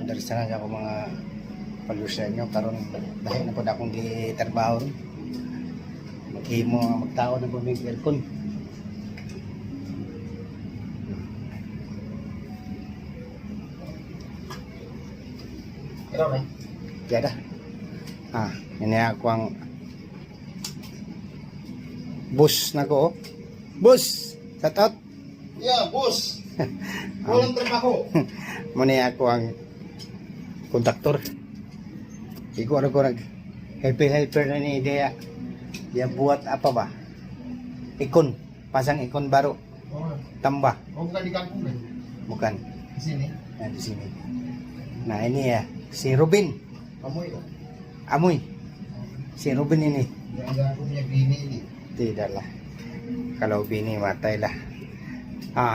Madarsanan ako mga followers sa inyo karon dahil na po akong gitrabaho maghimo magtao na po may aircon. Ikaw na. Yada. Ini ako ang bus na ko. Bus! Shout out! Yeah, boss. Walang trabaho. Muna ako ang kontaktor. Siguro ko nag helper na ni ideya. Dia buat apa ba? Ikon. Pasang ikon baru. Oh, Tambah. bukan di kampung kan? Bukan. Di sini. Nah, di sini. Nah ini ya. Si Robin. Kamu itu. Amoy. Si Robin ini. Yang aku punya bini ini. Tidaklah. Kalau bini matay lah.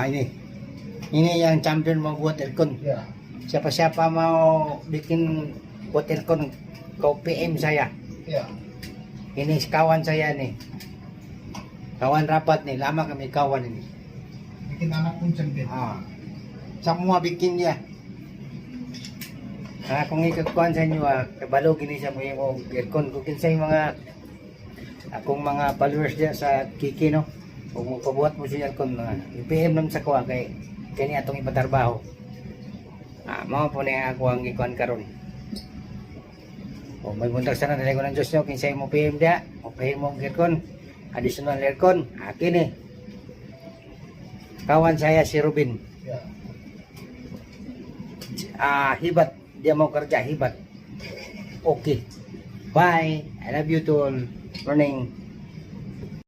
Ini. Ini yang champion mau buat aircon. Ya. Siapa-siapa mau bikin buat aircon, kau PM saya. Ya. Ini kawan saya nih. Kawan rapat nih, lama kami kawan ini. Bikin anak pun champion. Semua bikin dia. Kung ikakuan sa inyo, kabalo gini sa mga aircon. Kukin sa mga akong mga followers dia sa Kiki, no? Kung magpabuhat mo siya aircon, i-PM lang sa kuha kay kani atong ipatarbaho. Mao po na ako ang ikuan karon. O may buntag sana dali ko ng Diyos nyo, kinsay mo PM dia, o PM mo aircon, additional aircon, akin eh. Kawan saya si Robin. Ya. Hibat, dia mau kerja hibat. Oke. Bye. I love you too. Morning.